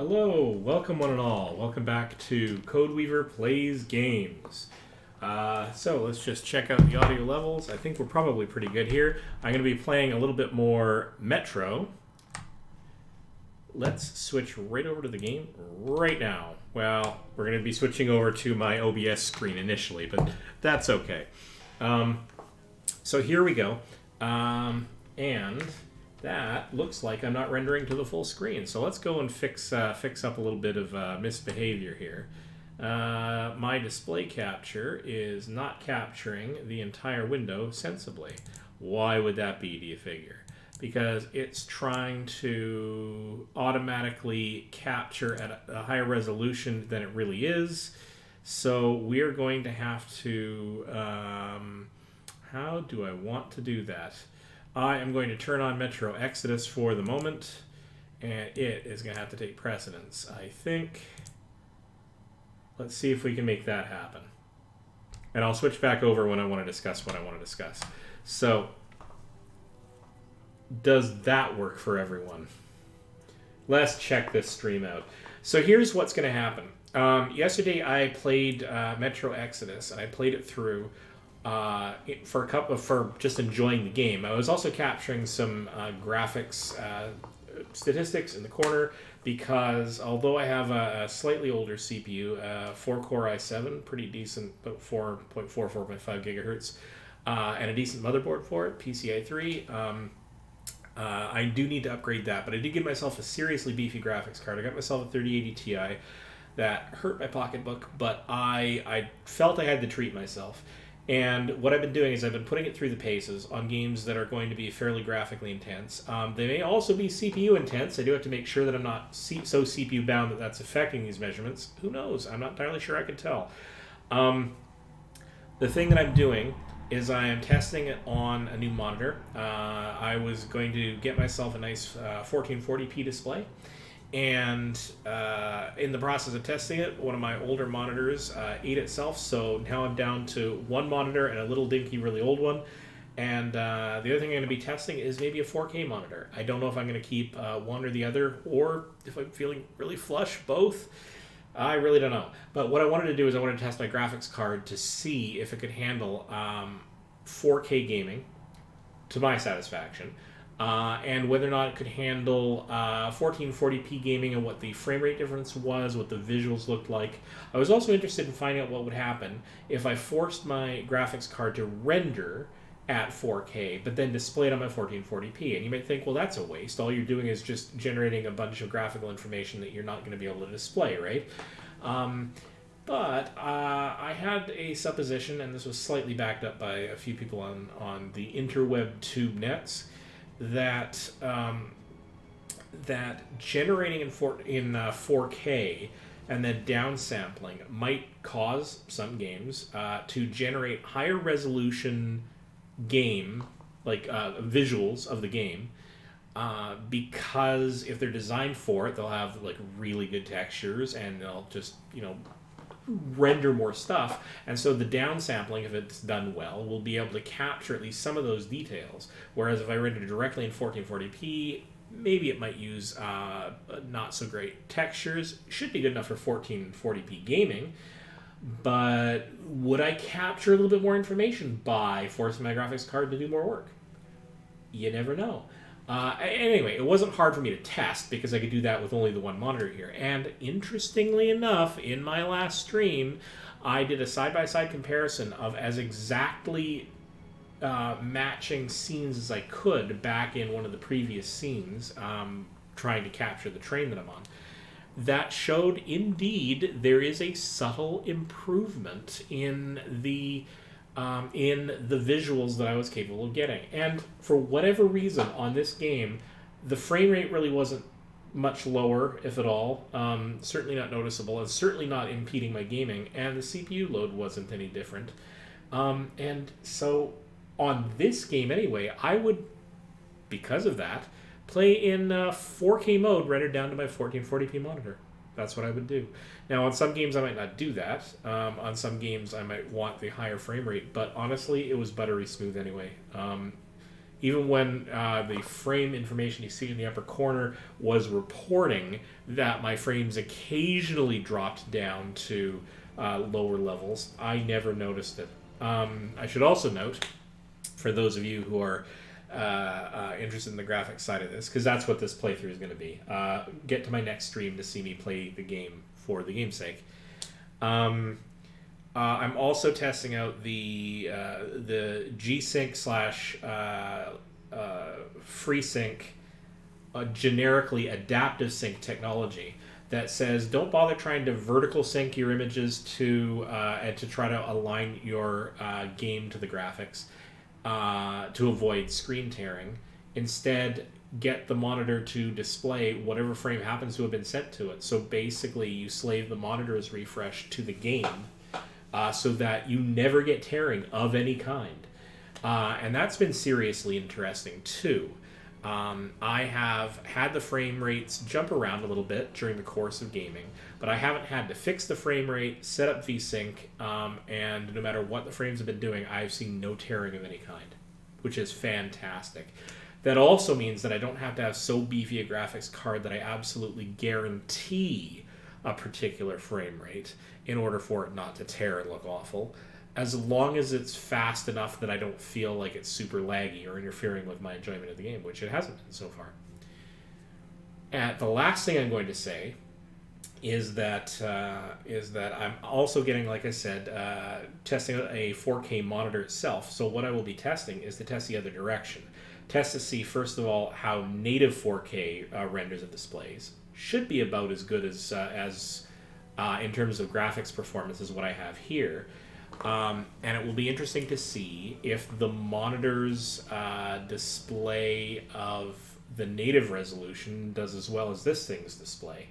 Hello, welcome one and all. Welcome back to Codeweaver Plays Games. So let's just check out the audio levels. I think we're probably pretty good here. I'm going to be playing a little bit more Metro. Let's switch right over to the game right now. Well, we're going to be switching over to my OBS screen initially, but that's okay. So here we go. And that looks like I'm not rendering to the full screen. So let's go and fix up a little bit of misbehavior here. My display capture is not capturing the entire window sensibly. Why would that be, do you figure? Because it's trying to automatically capture at a higher resolution than it really is. So we're going to have to... how do I want to do that? I am going to turn on Metro Exodus for the moment, and it is going to have to take precedence, I think. Let's see if we can make that happen. And I'll switch back over when I want to discuss what I want to discuss. So, does that work for everyone? Let's check this stream out. So here's what's going to happen. Yesterday I played Metro Exodus, and I played it through for just enjoying the game. I was also capturing some graphics statistics in the corner because although I have a slightly older CPU, 4-core i7, pretty decent, about 4.5 gigahertz, and a decent motherboard for it, PCI 3. I do need to upgrade that, but I did give myself a seriously beefy graphics card. I got myself a 3080 Ti that hurt my pocketbook, but I felt I had to treat myself. And what I've been doing is I've been putting it through the paces on games that are going to be fairly graphically intense. They may also be CPU intense. I do have to make sure that I'm not so CPU bound that that's affecting these measurements. Who knows? I'm not entirely sure I can tell. The thing that I'm doing is I am testing it on a new monitor. I was going to get myself a nice 1440p display. And in the process of testing it, one of my older monitors ate itself, so now I'm down to one monitor and a little dinky, really old one. And the other thing I'm going to be testing is maybe a 4K monitor. I don't know if I'm going to keep one or the other, or if I'm feeling really flush, both. I really don't know. But what I wanted to do is I wanted to test my graphics card to see if it could handle 4K gaming to my satisfaction. And whether or not it could handle 1440p gaming and what the frame rate difference was, what the visuals looked like. I was also interested in finding out what would happen if I forced my graphics card to render at 4K, but then display it on my 1440p. And you might think, well, that's a waste. All you're doing is just generating a bunch of graphical information that you're not going to be able to display, right? But I had a supposition, and this was slightly backed up by a few people on the interweb tube nets, that generating in 4K and then downsampling might cause some games to generate higher resolution game, like visuals of the game, because if they're designed for it, they'll have like really good textures and they'll just render more stuff, and so the downsampling, if it's done well, will be able to capture at least some of those details, whereas if I render directly in 1440p, maybe it might use not so great textures. Should be good enough for 1440p gaming, but would I capture a little bit more information by forcing my graphics card to do more work? You never know. Anyway, it wasn't hard for me to test because I could do that with only the one monitor here. And interestingly enough, in my last stream, I did a side-by-side comparison of as exactly matching scenes as I could back in one of the previous scenes, trying to capture the train that I'm on. That showed, indeed, there is a subtle improvement in the visuals that I was capable of getting. And for whatever reason on this game, the frame rate really wasn't much lower, if at all. Certainly not noticeable, and certainly not impeding my gaming, and the CPU load wasn't any different. And so on this game anyway, I would, because of that, play in 4K mode rendered down to my 1440p monitor. That's what I would do. Now, on some games, I might not do that. On some games, I might want the higher frame rate. But honestly, it was buttery smooth anyway. even when the frame information you see in the upper corner was reporting that my frames occasionally dropped down to lower levels, I never noticed it. I should also note, for those of you who are interested in the graphics side of this, because that's what this playthrough is going to be, get to my next stream to see me play the game for the game's sake. I'm also testing out the G-Sync slash FreeSync generically adaptive sync technology that says don't bother trying to vertical sync your images to and to try to align your game to the graphics to avoid screen tearing. Instead, get the monitor to display whatever frame happens to have been sent to it. So basically, you slave the monitor's refresh to the game so that you never get tearing of any kind. And that's been seriously interesting, too. I have had the frame rates jump around a little bit during the course of gaming, but I haven't had to fix the frame rate, set up VSync, and no matter what the frames have been doing, I've seen no tearing of any kind, which is fantastic. That also means that I don't have to have so beefy a graphics card that I absolutely guarantee a particular frame rate in order for it not to tear and look awful, as long as it's fast enough that I don't feel like it's super laggy or interfering with my enjoyment of the game, which it hasn't been so far. And the last thing I'm going to say is that I'm also getting, like I said, testing out a 4K monitor itself. So what I will be testing is to test the other direction. Test to see, first of all, how native 4K renders of displays should be about as good as in terms of graphics performance as what I have here. And it will be interesting to see if the monitor's display of the native resolution does as well as this thing's display.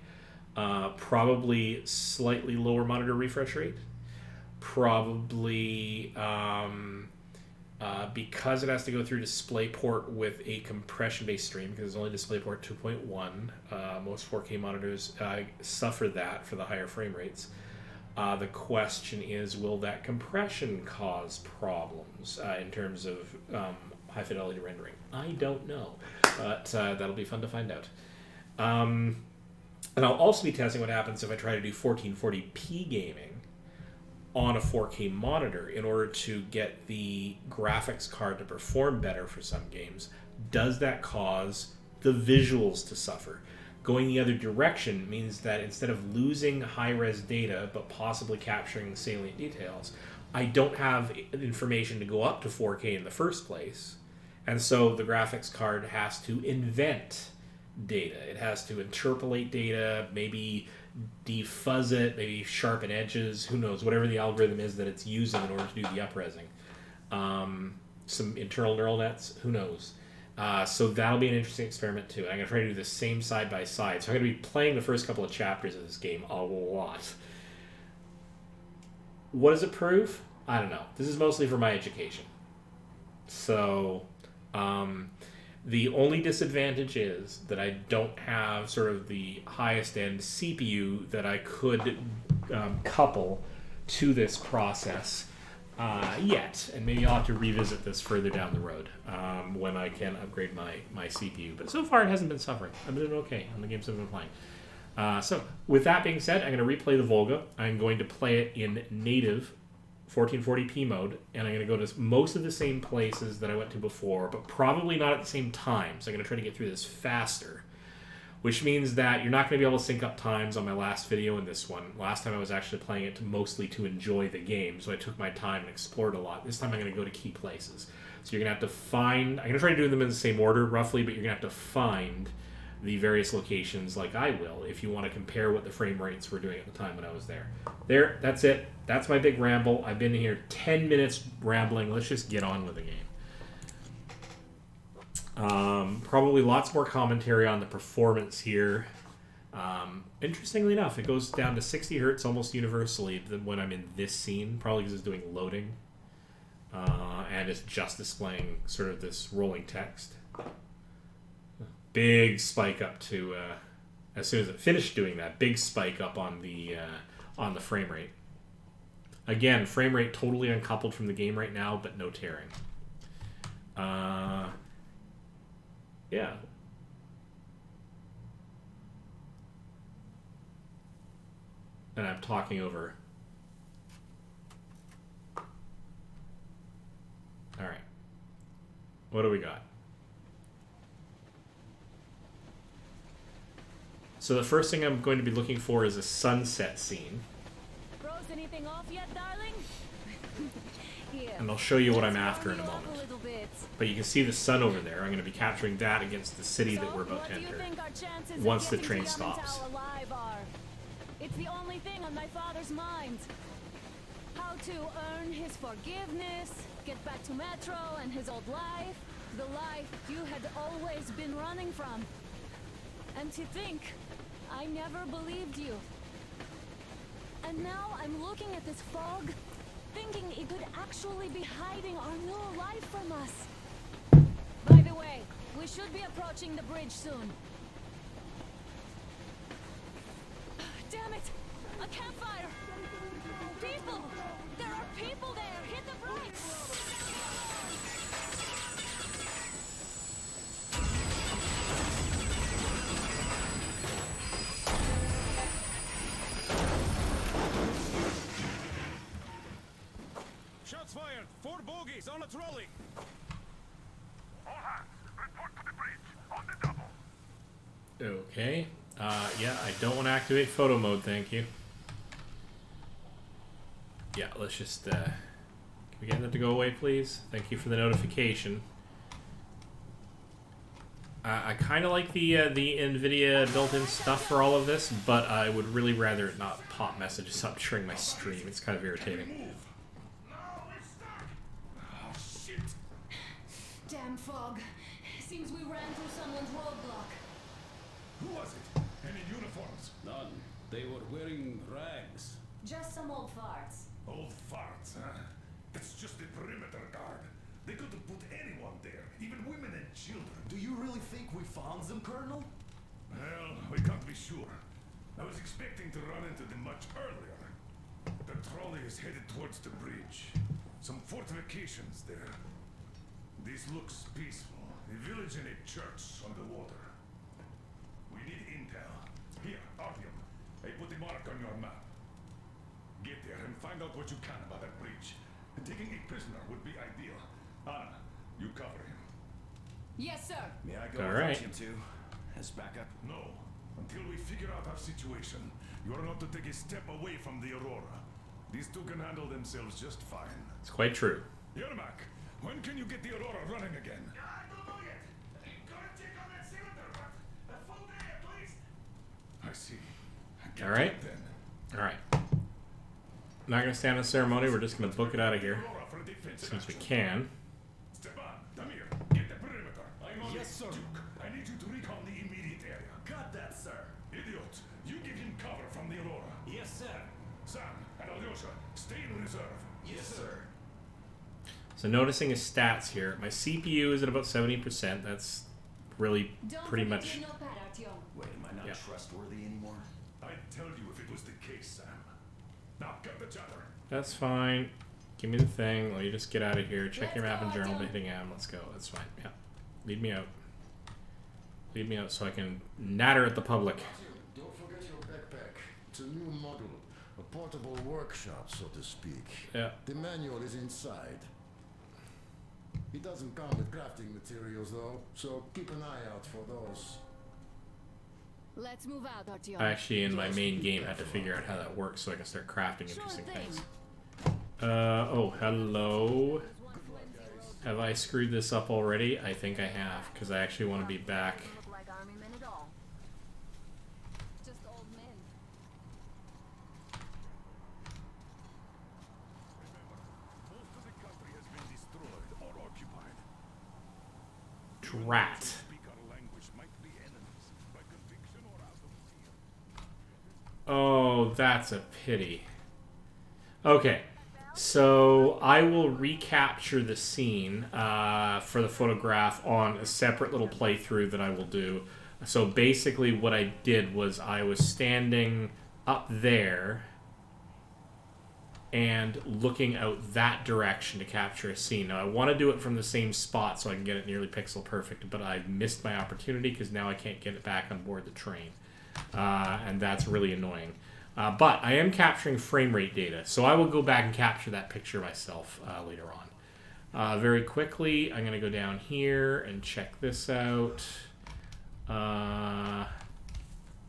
Probably slightly lower monitor refresh rate. Probably because it has to go through DisplayPort with a compression-based stream, because it's only DisplayPort 2.1. Most 4K monitors suffer that for the higher frame rates. The question is, will that compression cause problems in terms of high fidelity rendering? I don't know, but that'll be fun to find out. And I'll also be testing what happens if I try to do 1440p gaming on a 4K monitor in order to get the graphics card to perform better for some games. Does that cause the visuals to suffer? Going the other direction means that instead of losing high-res data but possibly capturing salient details, I don't have information to go up to 4K in the first place, and so the graphics card has to invent data. It has to interpolate data, maybe defuzz it, maybe sharpen edges, who knows, whatever the algorithm is that it's using in order to do the upresing. Some internal neural nets, who knows. So that'll be an interesting experiment too. I'm going to try to do the same side by side. So I'm going to be playing the first couple of chapters of this game a lot. What does it prove? I don't know. This is mostly for my education. So the only disadvantage is that I don't have sort of the highest end CPU that I could couple to this process yet, and maybe I'll have to revisit this further down the road when I can upgrade my CPU. But so far, it hasn't been suffering. I've been doing okay on the games I've been playing. So with that being said, I'm going to replay the Volga. I'm going to play it in native 1440p mode, and I'm going to go to most of the same places that I went to before, but probably not at the same time. So I'm going to try to get through this faster, which means that you're not going to be able to sync up times on my last video and this one. Last time I was actually playing it mostly to enjoy the game, so I took my time and explored a lot. This time I'm going to go to key places. So you're going to have to find... I'm going to try to do them in the same order, roughly, but you're going to have to find the various locations like I will if you want to compare what the frame rates were doing at the time when I was there. There, that's it. That's my big ramble. I've been here 10 minutes rambling. Let's just get on with the game. Probably lots more commentary on the performance here. Interestingly enough, it goes down to 60 hertz almost universally when I'm in this scene, probably because it's doing loading. And it's just displaying sort of this rolling text. Big spike up to, as soon as it finished doing that, big spike up on the frame rate. Again, frame rate totally uncoupled from the game right now, but no tearing. Yeah. And I'm talking over. All right. What do we got? So the first thing I'm going to be looking for is a sunset scene. Froze anything off yet, darling? Here. And I'll show you what I'm after in a moment. But you can see the sun over there. I'm going to be capturing that against the city that we're about to enter once the train stops. It's the only thing on my father's mind. How to earn his forgiveness, get back to Metro and his old life, the life you had always been running from. And to think, I never believed you. And now I'm looking at this fog, thinking it could actually be hiding our new life from us. By the way, we should be approaching the bridge soon. Damn it! A campfire! People! There are people there! Hit the brakes! Shots fired! 4 bogies on a trolley! All hands, report to the bridge, on the double. Okay. Yeah, I don't want to activate photo mode, thank you. Yeah, let's just, can we get that to go away, please? Thank you for the notification. I kind of like the NVIDIA built-in stuff for all of this, but I would really rather it not pop messages up during my stream. It's kind of irritating. Damn fog. Seems we ran through someone's roadblock. Who was it? Any uniforms? None. They were wearing rags. Just some old farts. Old farts, huh? That's just the perimeter guard. They could have put anyone there, even women and children. Do you really think we found them, Colonel? Well, we can't be sure. I was expecting to run into them much earlier. The trolley is headed towards the bridge. Some fortifications there. This looks peaceful. A village and a church on the water. We need intel. Here, Artyom. I put a mark on your map. Get there and find out what you can about that bridge. Taking a prisoner would be ideal. Anna, you cover him. Yes, sir. May I go All with right. Artyom too? As backup? No. Until we figure out our situation, you are not to take a step away from the Aurora. These two can handle themselves just fine. It's quite true. Yermak, when can you get the Aurora running again? I don't know yet. Gotta check on that cylinder, but a full day at least. I see. Get All right. to it then. All right. Not going to stand on ceremony. We're just going to book it out of here Aurora for defensive since we action. can. Stepan, Damir, get the perimeter. I'm on Yes, it. sir. Duke, I need you to recon the immediate area. Got that, sir. Idiot, you give him cover from the Aurora. Yes, sir. Sam and Alyosha, stay in reserve. Yes, sir. So noticing his stats here, my CPU is at about 70%. That's really pretty much. Wait, am I not Yeah. trustworthy anymore? I'd tell you if it was the case, Sam. Now, cut the chatter. That's fine. Give me the thing. Let me just get out of here. Check your Let's map and go, journal by Artyom. hitting M. Let's go. That's fine. Yeah. Lead me out. Lead me out so I can natter at the public. Don't forget your backpack. It's a new model. A portable workshop, so to speak. Yeah. The manual is inside. It doesn't come with crafting materials, though, so keep an eye out for those. Let's move out, Artyom. I actually, in my main game, had to figure out how that works so I can start crafting interesting thing. things. Oh, hello. Have I screwed this up already? I think I have, because I actually want to be back. Look like army men at all. Just old men. Most of the country has been destroyed or occupied. Drat. Speak our language might be enemies, by conviction or out of fear. Oh, that's a pity. Okay, so I will recapture the scene for the photograph on a separate little playthrough that I will do. So basically what I did was I was standing up there and looking out that direction to capture a scene. Now I want to do it from the same spot so I can get it nearly pixel perfect, but I missed my opportunity because now I can't get it back on board the train. And that's really annoying. But I am capturing frame rate data, so I will go back and capture that picture myself later on. Very quickly, I'm going to go down here and check this out. I'm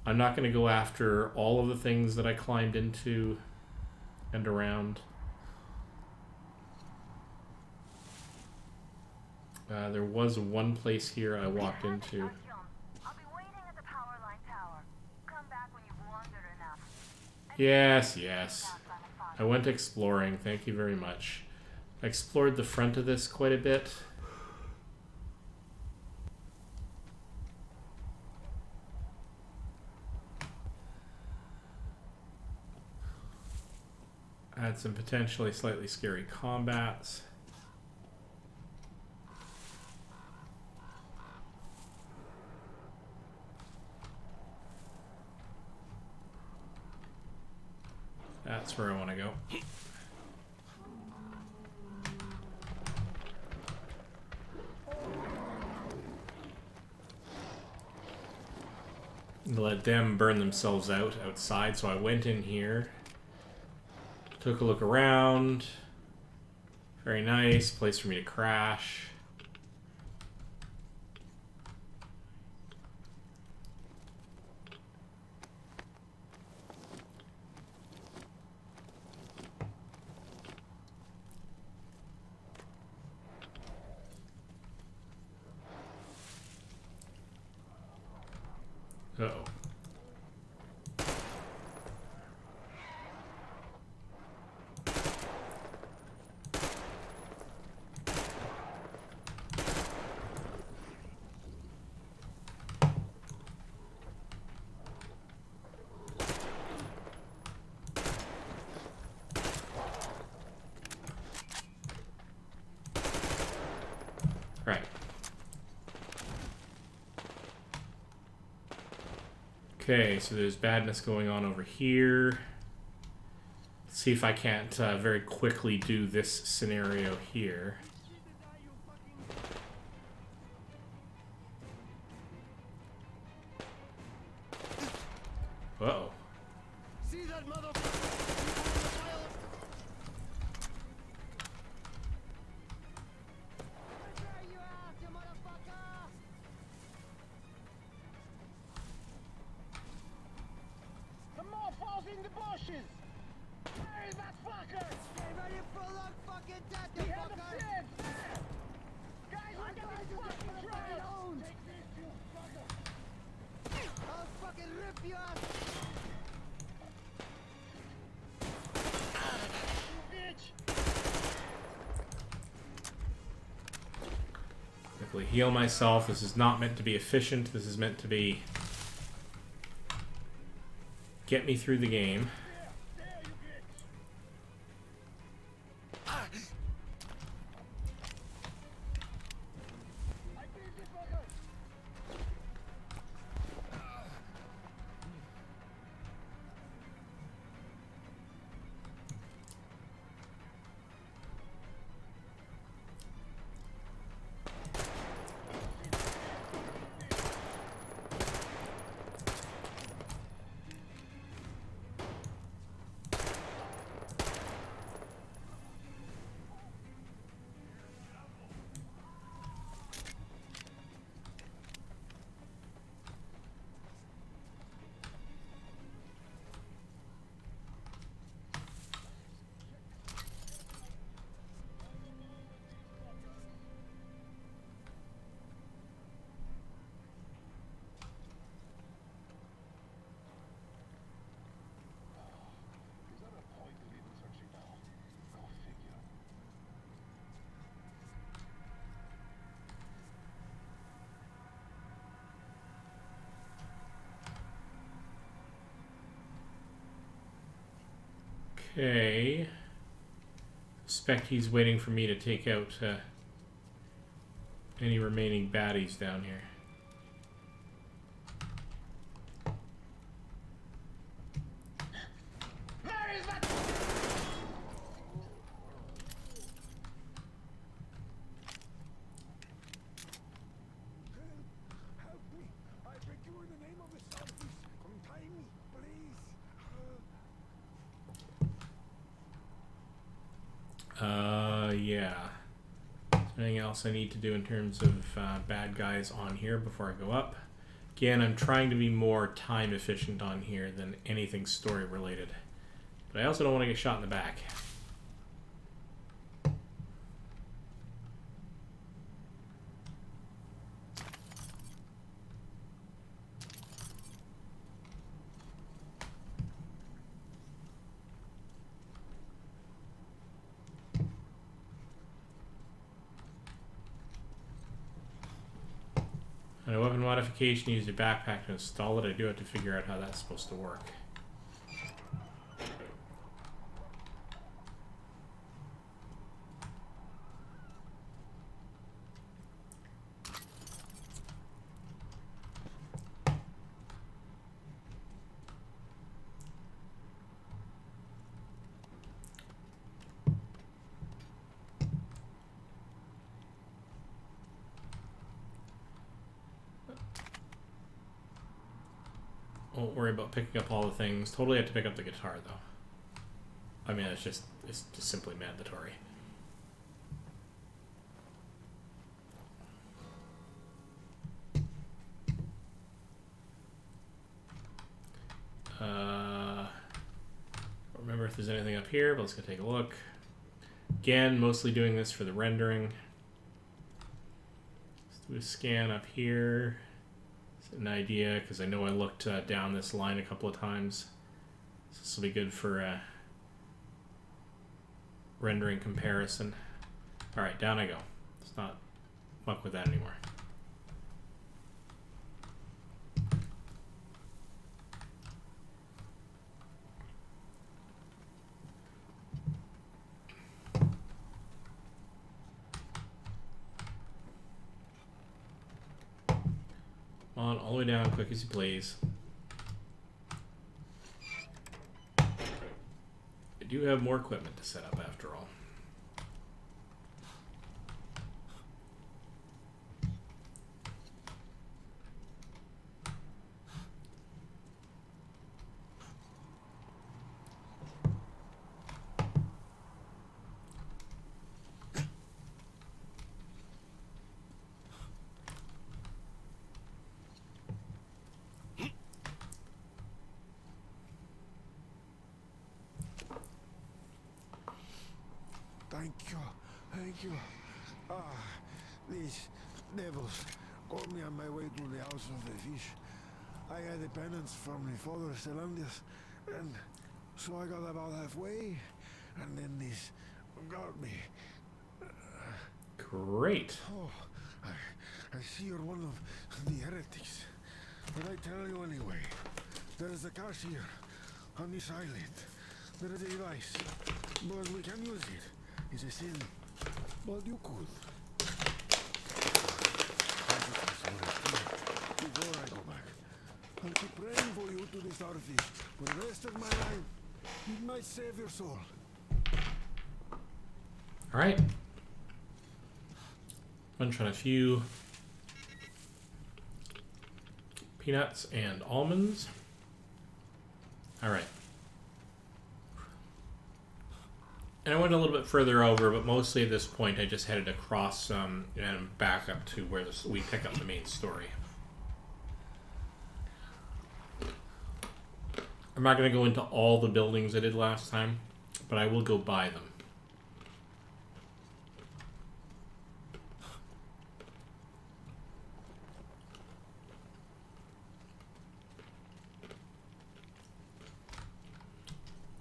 not going to go after all of the things that I climbed into and around. There was one place here I walked into. I'll be waiting at the power line tower. Come back when you've wandered enough. Yes, yes. I went exploring. Thank you very much. I explored the front of this quite a bit. Had some potentially slightly scary combats. That's where I want to go. Let them burn themselves out outside, so I went in here. Took a look around. Very nice. Place for me to crash. Uh-oh. Right. Okay, so there's badness going on over here. Let's see if I can't very quickly do this scenario here. Uh-oh. See that motherfucker? Some more falls in the bushes! Where is that fucker? Get ready for a long fucking death, you fucker! Guys, look at this fucking drone! Take this, you fucker! I'll fucking rip you up! You bitch! Quickly heal myself. This is not meant to be efficient. This is meant to be get me through the game. Okay. Suspect he's waiting for me to take out any remaining baddies down here. Where is that? Yeah. Is there anything else I need to do in terms of bad guys on here before I go up? Again, I'm trying to be more time efficient on here than anything story related. But I also don't want to get shot in the back. And a weapon modification, use your backpack to install it. I do have to figure out how that's supposed to work. Won't worry about picking up all the things. Totally have to pick up the guitar though. I mean, it's just simply mandatory. Don't remember if there's anything up here, but let's go take a look. Again, mostly doing this for the rendering. Let's do a scan up here. An idea, because I know I looked down this line a couple of times. So this will be good for rendering comparison. Alright, down I go. Let's not muck with that anymore. On all the way down, quick as you please. I do have more equipment to set up after all. Thank you. These devils caught me on my way to the House of the Fish. I had a penance from my father, Celandius, and so I got about halfway, and then these got me. Great. Oh, I see you're one of the heretics. But I tell you anyway, there is a cache here, on this island. There is a device, but we can use it. It's a sin, but you could. Before I go back, I'll keep praying for you to the starfish for the rest of my life. It might save your soul. Alright. Munch on a few peanuts and almonds. Alright. And I went a little bit further over, but mostly at this point I just headed across and back up to where we pick up the main story. I'm not going to go into all the buildings I did last time, but I will go by them.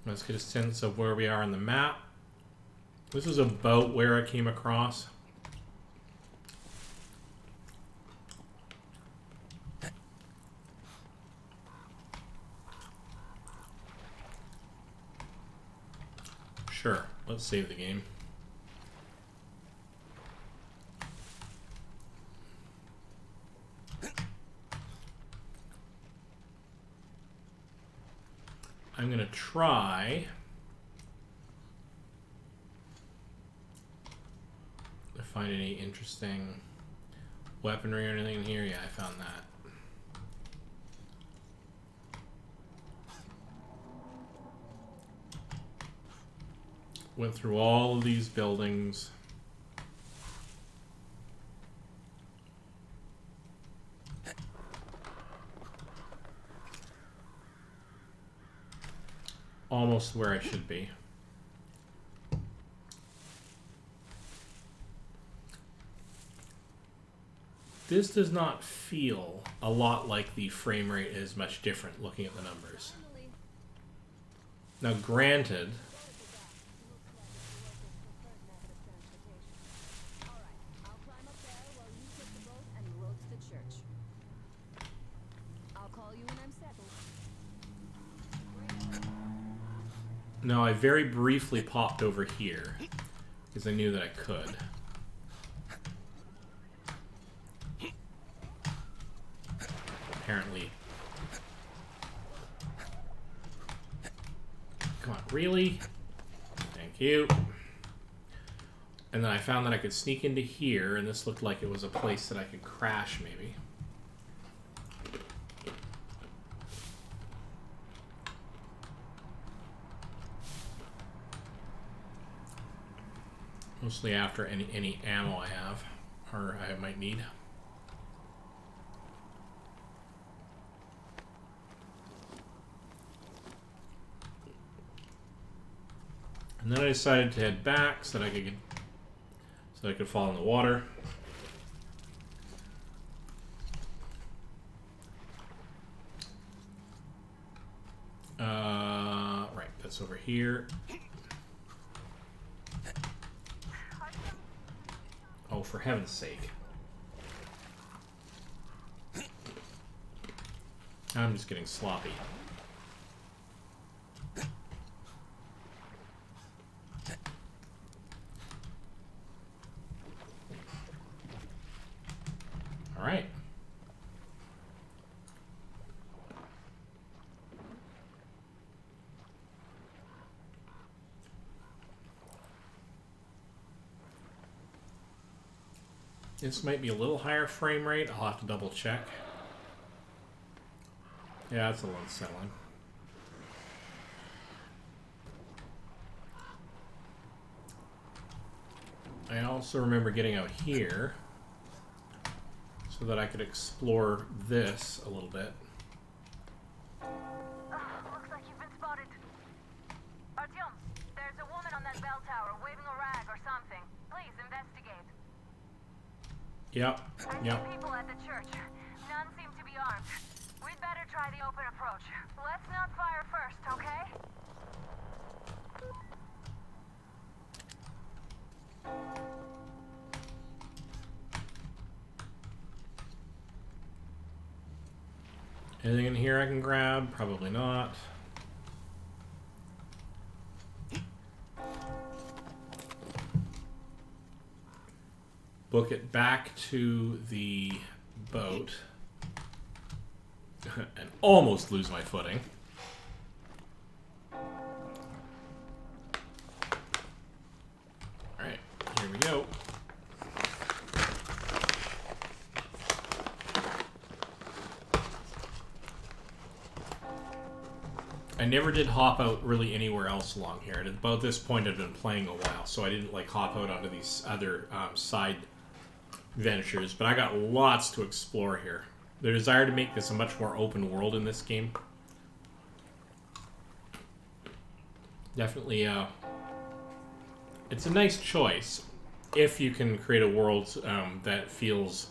Let's get a sense of where we are on the map. This is about where I came across. Sure, let's save the game. I'm going to try to find any interesting weaponry or anything in here. Yeah, I found that. Went through all of these buildings. Almost where I should be. This does not feel a lot like the frame rate is much different looking at the numbers. Now granted, no, I very briefly popped over here because I knew that I could. Apparently. Come on, really? Thank you. And then I found that I could sneak into here, and this looked like it was a place that I could crash, maybe. Mostly after any ammo I have, or I might need. And then I decided to head back so that I could fall in the water. Right, that's over here. Oh, for heaven's sake. I'm just getting sloppy. All right. This might be a little higher frame rate. I'll have to double check. Yeah, that's a little unsettling. I also remember getting out here so that I could explore this a little bit. Looks like you've been spotted. Artyom, there's a woman on that bell tower waving a rag or something. Please investigate. Yep, I yep. see people at the church. None seem to be armed. We'd better try the open approach. Let's not fire first, okay? Anything in here I can grab? Probably not. Book it back to the boat. And almost lose my footing. Alright, here we go. I never did hop out really anywhere else along here. At about this point I'd been playing a while, so I didn't like hop out onto these other side ventures, but I got lots to explore here. The desire to make this a much more open world in this game. Definitely, it's a nice choice if you can create a world that feels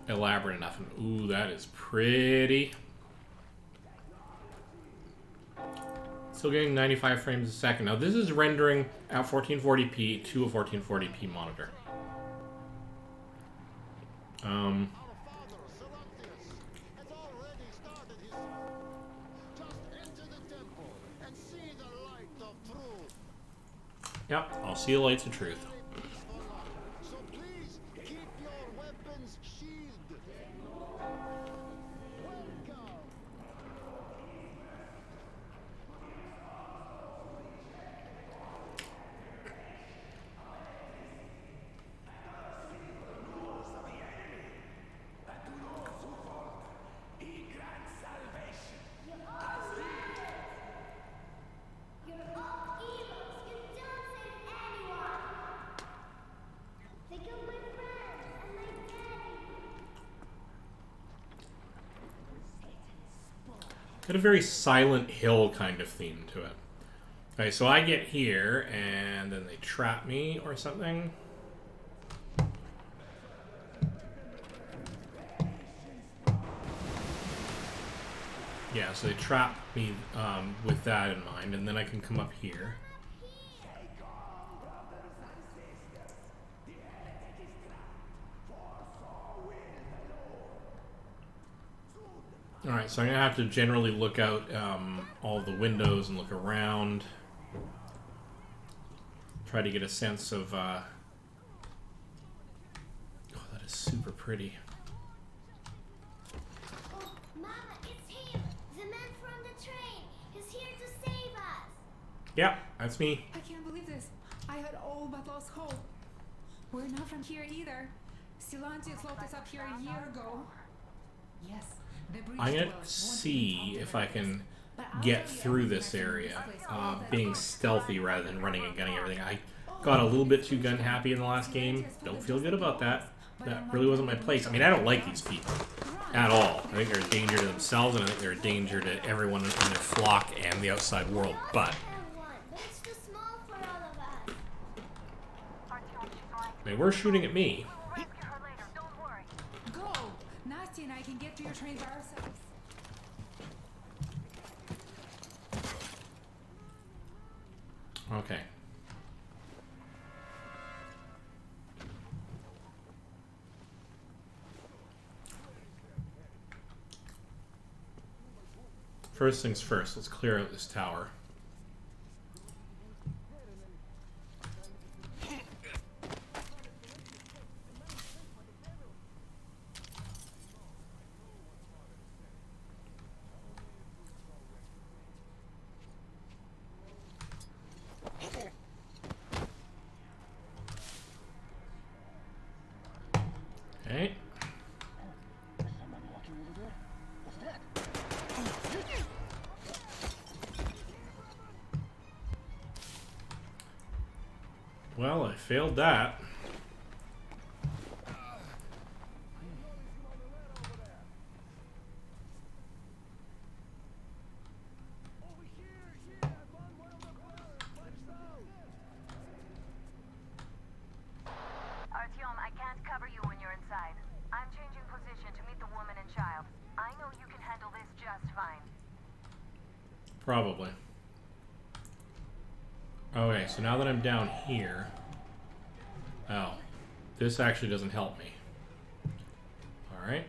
elaborate enough. And ooh, that is pretty. Still getting 95 frames a second. Now this is rendering at 1440p to a 1440p monitor. Yep, I'll see the lights of truth. So please keep your weapons sheathed. Welcome. Got a very Silent Hill kind of theme to it. Okay, so I get here, and then they trap me or something. Yeah, so they trap me with that in mind, and then I can come up here. Alright, so I'm going to have to generally look out all the windows and look around. Try to get a sense of... oh, that is super pretty. Oh, Mama, it's him! The man from the train! He's here to save us! Yeah, that's me. I can't believe this. I had all but lost hope. We're not from here either. Silantius locked us up here a year ago. Yes, the bridge I'm going dwellers to wanted see me if I can but I'll get tell you through everything this I can area, this place all that being far. stealthy rather than running and gunning everything. I got a little bit too gun happy in the last game. Don't feel good about that. That really wasn't my place. I mean, I don't like these people at all. I think they're a danger to themselves, and I think they're a danger to everyone in their flock and the outside world. But I have one, but it's too small for all of us. Artyom, she's right. they were shooting at me. We'll rescue her later, don't worry. Go! Nasty and I can get to your train by ourselves. Okay. First things first, let's clear out this tower. Okay. Someone walking over there? What's that? Well, I failed that. Artyom, I can't cover you when you're inside. I'm changing position to meet the woman and child. I know you can handle this just fine. Probably. Okay, so now that I'm down here... Oh. This actually doesn't help me. Alright.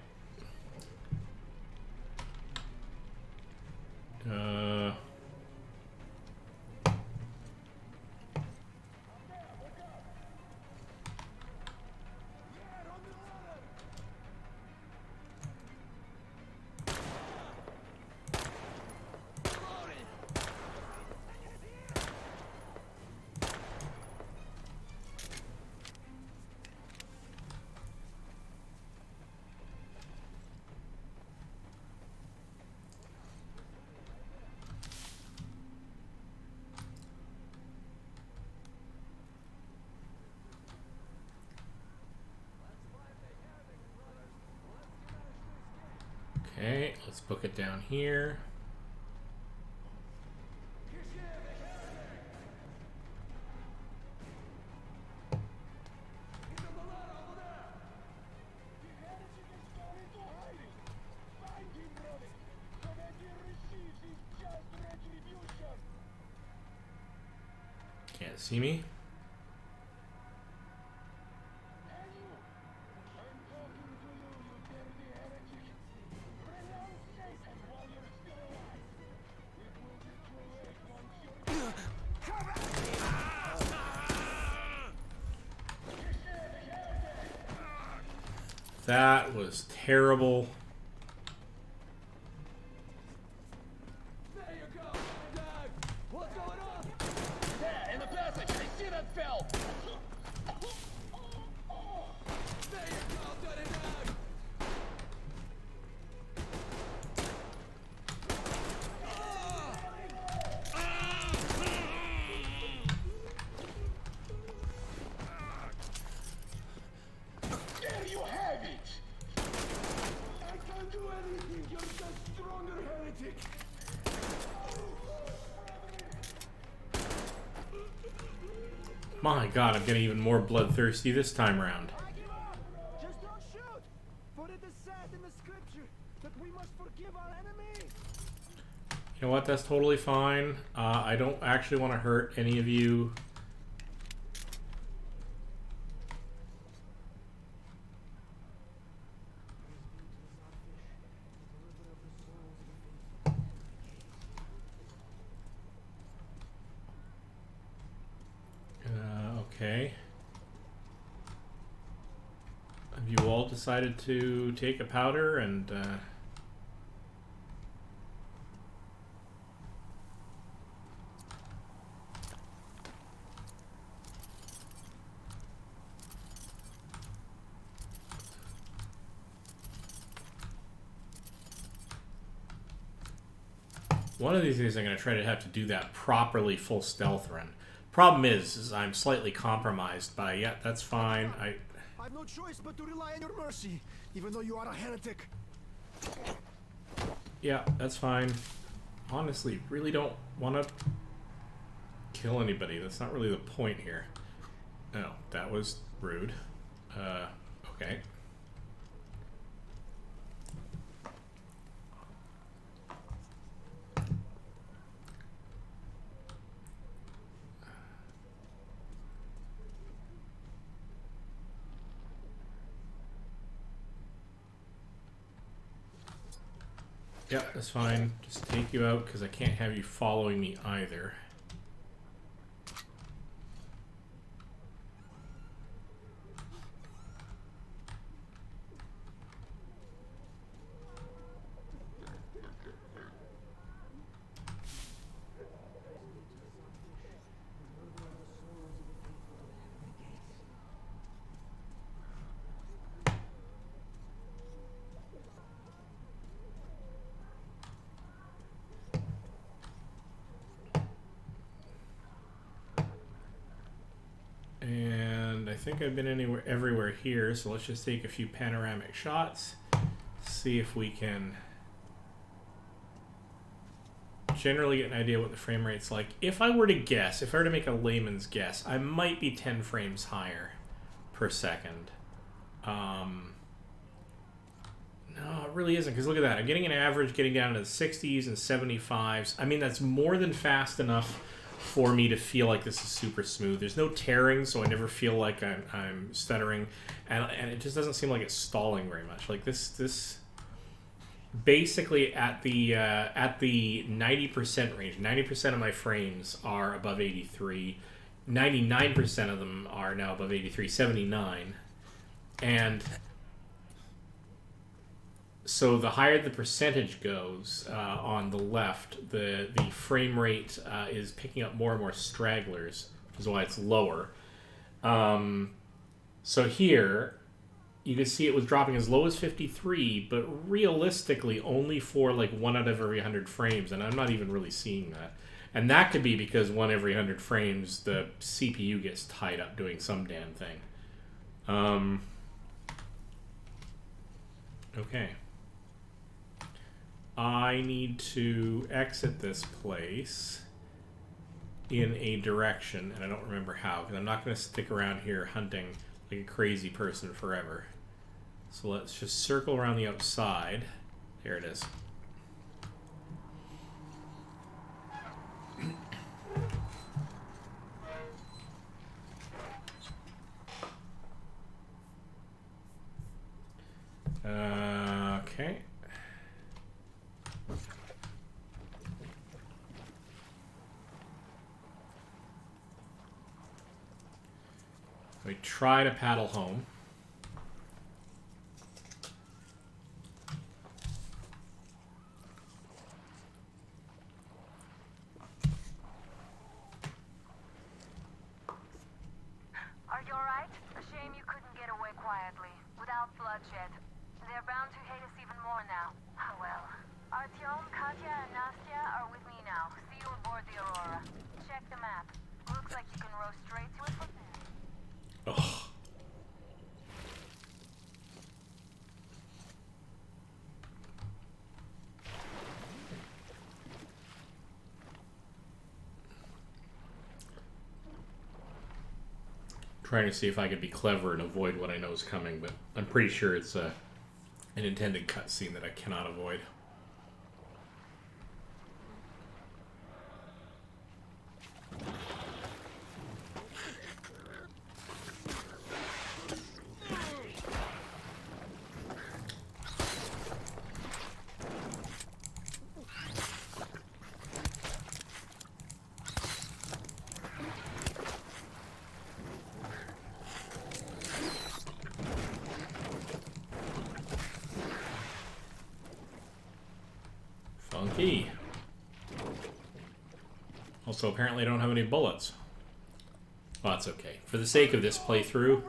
Okay, let's book it down here. Can't see me. That was terrible. There you go! Dad! What's going on? There, in the passage! I see that fell! There you go, Dirty Dog! There you have it! My god, I'm getting even more bloodthirsty this time around. I give up! Just don't shoot! For it is said in the scripture that we must forgive our enemies. You know what? That's totally fine. I don't actually want to hurt any of you. Okay. Have you all decided to take a powder and one of these days I'm going to try to have to do that properly full stealth run. Problem is I'm slightly compromised by, yeah, that's fine. I've no choice but to rely on your mercy, even though you are a heretic. Yeah, that's fine. Honestly, really don't want to kill anybody. That's not really the point here. Oh, that was rude. Okay. Yeah, that's fine. Just take you out because I can't have you following me either. And I think I've been everywhere here, so let's just take a few panoramic shots. See if we can generally get an idea what the frame rate's like. If I were to guess, if I were to make a layman's guess, I might be 10 frames higher per second. No, it really isn't, because look at that. I'm getting an average getting down to the 60s and 75s. I mean, that's more than fast enough for me to feel like this is super smooth. There's no tearing, so I never feel like I'm stuttering, and it just doesn't seem like it's stalling very much. Like this basically at the 90% range. 90% of my frames are above 83. 99% of them are now above 83. 79, and so the higher the percentage goes on the left, the frame rate is picking up more and more stragglers, which is why it's lower. So here, you can see it was dropping as low as 53, but realistically only for like 1 out of every 100 frames, and I'm not even really seeing that. And that could be because 1 every 100 frames, the CPU gets tied up doing some damn thing. Okay. I need to exit this place in a direction, and I don't remember how, because I'm not going to stick around here hunting like a crazy person forever. So let's just circle around the outside. There it is. Okay. We try to paddle home. Are you alright? A shame you couldn't get away quietly, without bloodshed. They're bound to hate us even more now. Oh well. Artyom, Katya, and Nastya are with me now. See you aboard the Aurora. Check the map. Looks like you can row straight to it from there. Ugh. trying to see if I could be clever and avoid what I know is coming, but I'm pretty sure it's an intended cutscene that I cannot avoid. Funky. Also, apparently I don't have any bullets. Well, that's okay. For the sake of this playthrough...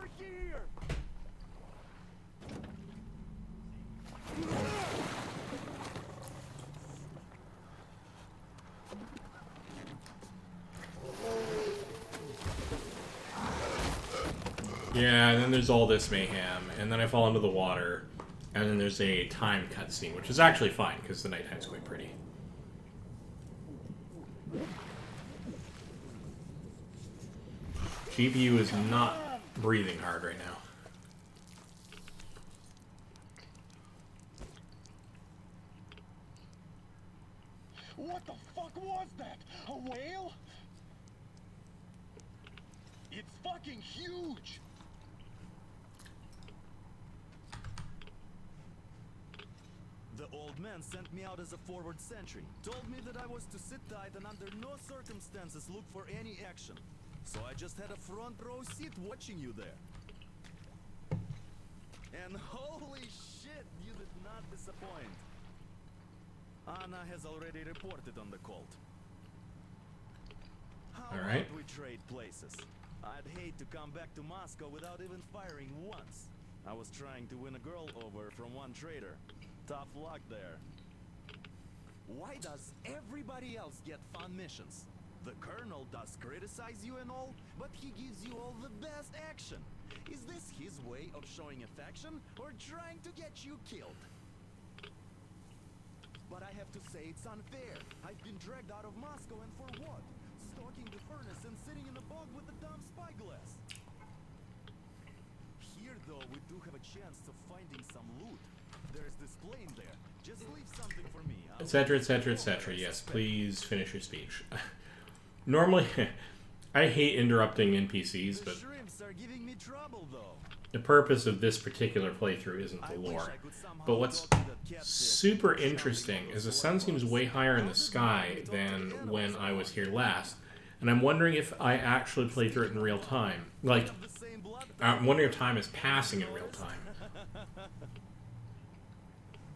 Yeah, and then there's all this mayhem, and then I fall into the water, and then there's a time cutscene, which is actually fine, because the nighttime's quite pretty. GPU is not breathing hard right now. What the fuck was that? A whale? It's fucking huge! The old man sent me out as a forward sentry. Told me that I was to sit tight and under no circumstances look for any action. So I just had a front row seat watching you there. And holy shit, you did not disappoint. Anna has already reported on the cult. How Alright. about we trade places? I'd hate to come back to Moscow without even firing once. I was trying to win a girl over from one trader. Tough luck there. Why does everybody else get fun missions? The Colonel does criticize you and all, but he gives you all the best action. Is this his way of showing affection, or trying to get you killed? But I have to say it's unfair. I've been dragged out of Moscow, and for what? Stalking the furnace and sitting in a bog with a dumb spyglass. Here, though, we do have a chance of finding some loot. There's this plane there. Just leave something for me. Etc., etc., etc. Yes, please finish your speech. Normally, I hate interrupting NPCs, but Shrimps are giving me trouble, though. the purpose of this particular playthrough isn't the lore. But what's super interesting is the sun seems way higher in the sky than when I was here last. And I'm wondering if I actually play through it in real time. Like, I'm wondering if time is passing in real time.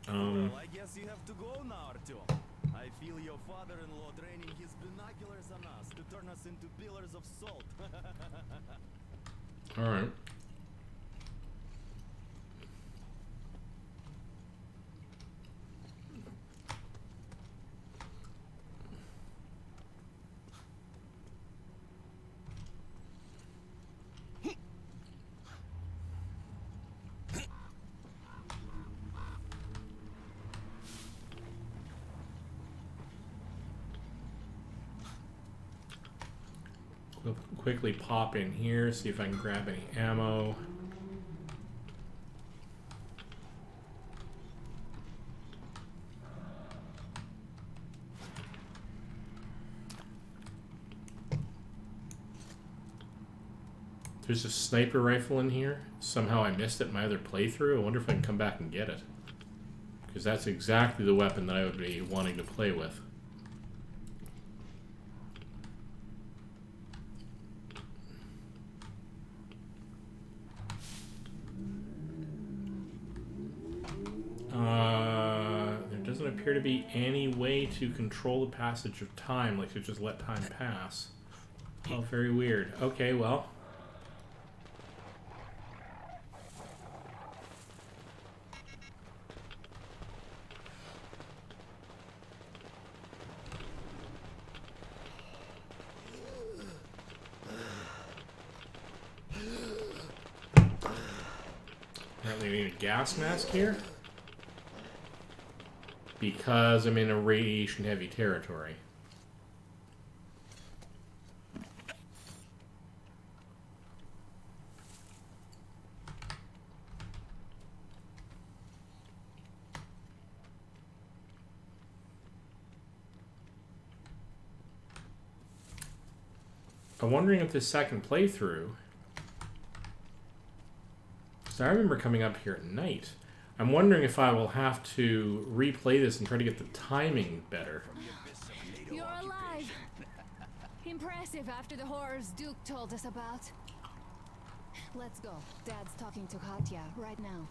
Well, I guess you have to go now, Artyom. I feel your father-in-law training his binoculars on us to turn us into pillars of salt. Alright. We'll quickly pop in here, see if I can grab any ammo. There's a sniper rifle in here. Somehow I missed it in my other playthrough. I wonder if I can come back and get it. Because that's exactly the weapon that I would be wanting to play with. There doesn't appear to be any way to control the passage of time, like to just let time pass. Oh, very weird. Okay, well. Apparently I need a gas mask here. Because I'm in a radiation-heavy territory. I'm wondering if this second playthrough... So I remember coming up here at night. I'm wondering if I will have to replay this and try to get the timing better. You're alive! Impressive after the horrors Duke told us about. Let's go. Dad's talking to Katya right now.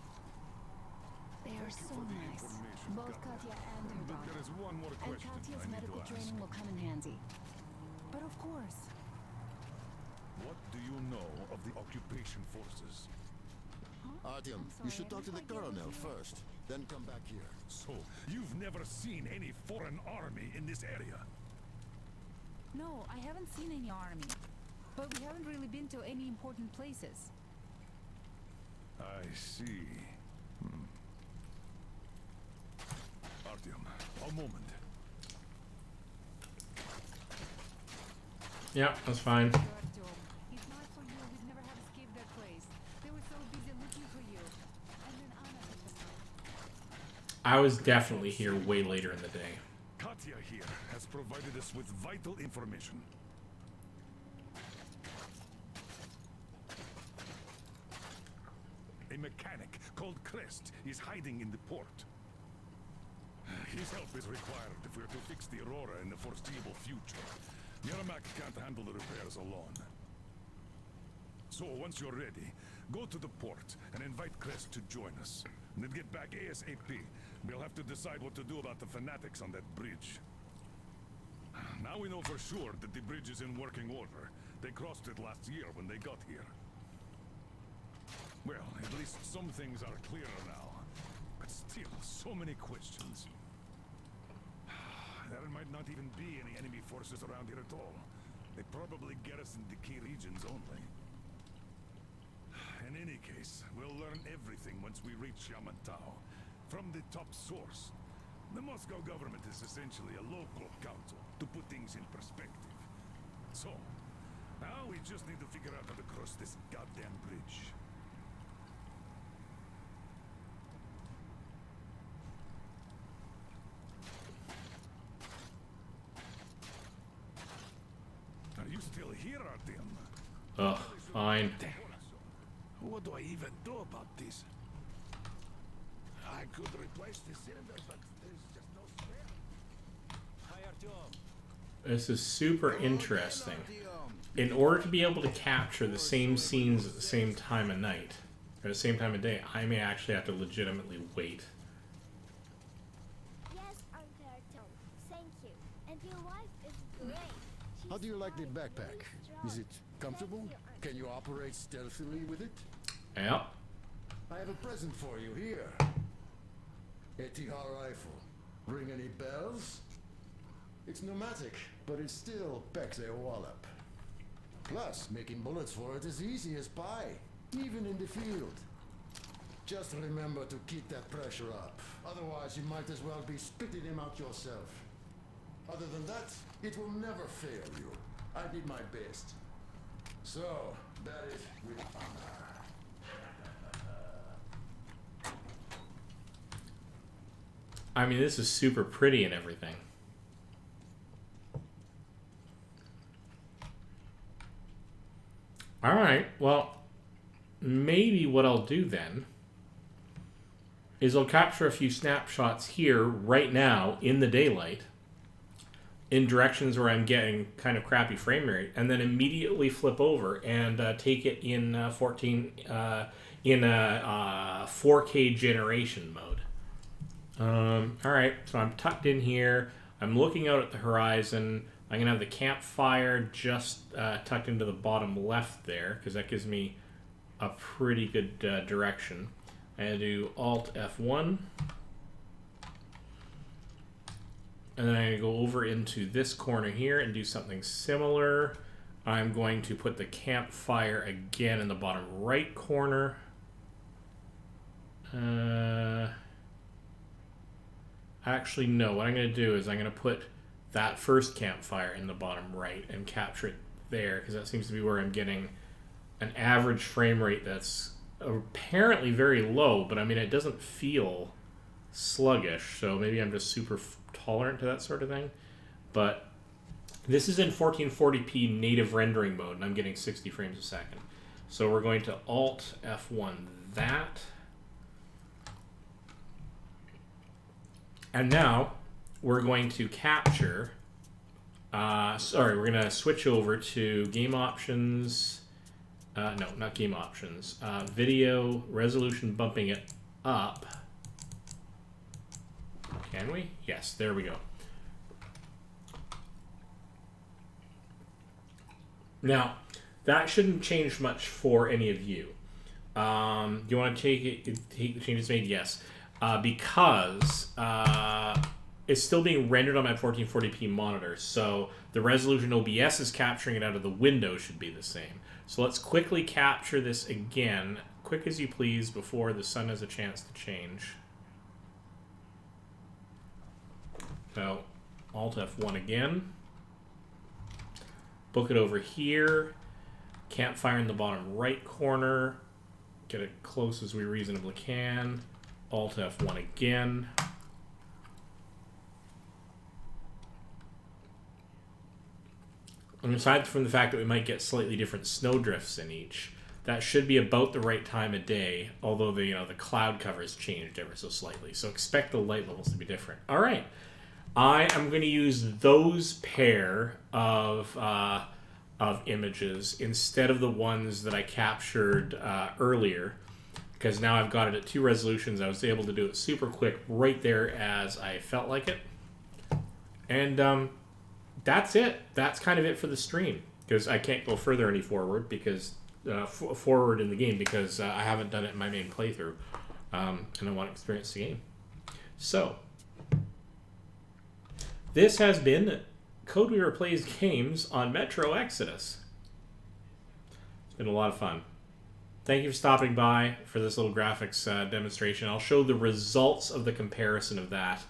They are so nice. Both Katya and her But daughter. there is one more And question Katya's I need medical to ask. training will come in handy. But of course. What do you know of the occupation forces? Artyom, I'm you sorry, should I talk to didn't the quite get what colonel you- first, then come back here. So, you've never seen any foreign army in this area? No, I haven't seen any army. But we haven't really been to any important places. I see. Artyom, a moment. Yeah, that's fine. Artyom, if not for you, we'd never have escaped that place. They were so busy looking for you. And then Anna hit them. I was definitely here way later in the day. Katya here has provided us with vital information. A mechanic called Crest is hiding in the port. His help is required if we're to fix the Aurora in the foreseeable future. Yermak can't handle the repairs alone. So, once you're ready, go to the port and invite Crest to join us. And then get back ASAP. We'll have to decide what to do about the fanatics on that bridge. Now we know for sure that the bridge is in working order. They crossed it last year when they got here. Well, at least some things are clearer now. But still, so many questions. There might not even be any enemy forces around here at all. They probably garrison the key regions only. In any case, we'll learn everything once we reach Yamantau. From the top source. The Moscow government is essentially a local council, to put things in perspective. So, now we just need to figure out how to cross this goddamn bridge. Are you still here, Artyom? Ugh, fine. What do I even do about this? I could replace the cylinder, but there's just no spare. Hi, Artyom. This is super interesting. In order to be able to capture the same scenes at the same time of night, or the same time of day, I may actually have to legitimately wait. Yes, Uncle Artyom. Thank you. And your wife is great. How do you like the She's backpack? very Is it comfortable? Can you operate stealthily with it? Yep. I have a present for you here. A TR rifle. Ring any bells? It's pneumatic, but it still packs a wallop. Plus, making bullets for it is easy as pie, even in the field. Just remember to keep that pressure up. Otherwise, you might as well be spitting him out yourself. Other than that, it will never fail you. I did my best. So, that is with honor. I mean, this is super pretty and everything. Alright, well, maybe what I'll do then is I'll capture a few snapshots here right now in the daylight in directions where I'm getting kind of crappy frame rate, and then immediately flip over and take it in 4K generation mode. Alright, so I'm tucked in here. I'm looking out at the horizon. I'm going to have the campfire just tucked into the bottom left there, because that gives me a pretty good direction. I'm going to do Alt F1. And then I'm going to go over into this corner here and do something similar. I'm going to put the campfire again in the bottom right corner. Actually, no. What I'm going to do is I'm going to put that first campfire in the bottom right and capture it there, because that seems to be where I'm getting an average frame rate that's apparently very low, but I mean, it doesn't feel sluggish, so maybe I'm just super tolerant to that sort of thing. But This is in 1440p native rendering mode, and I'm getting 60 frames a second. So we're going to Alt F1 that. And now we're going to capture, we're going to switch over to game options. No, not game options. Video resolution, bumping it up. Can we? Yes, there we go. Now, that shouldn't change much for any of you. Do you want to take the changes made? Yes. Because it's still being rendered on my 1440p monitor, so the resolution OBS is capturing it out of the window should be the same. So let's quickly capture this again, quick as you please, before the sun has a chance to change. So, Alt F1 again. Book it over here. Campfire in the bottom right corner. Get it close as we reasonably can. Alt F1 again. And aside from the fact that we might get slightly different snowdrifts in each, that should be about the right time of day, although the cloud cover has changed ever so slightly. So expect the light levels to be different. All right. I am going to use those pair of images instead of the ones that I captured earlier, because now I've got it at 2 resolutions. I was able to do it super quick right there as I felt like it. And that's it. That's kind of it for the stream, because I can't go further any forward because forward in the game because I haven't done it in my main playthrough, and I want to experience the game. So this has been Code Weaver Plays Games on Metro Exodus. It's been a lot of fun. Thank you for stopping by for this little graphics demonstration. I'll show the results of the comparison of that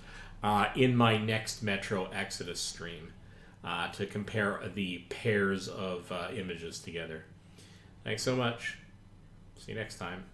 in my next Metro Exodus stream to compare the pairs of images together. Thanks so much. See you next time.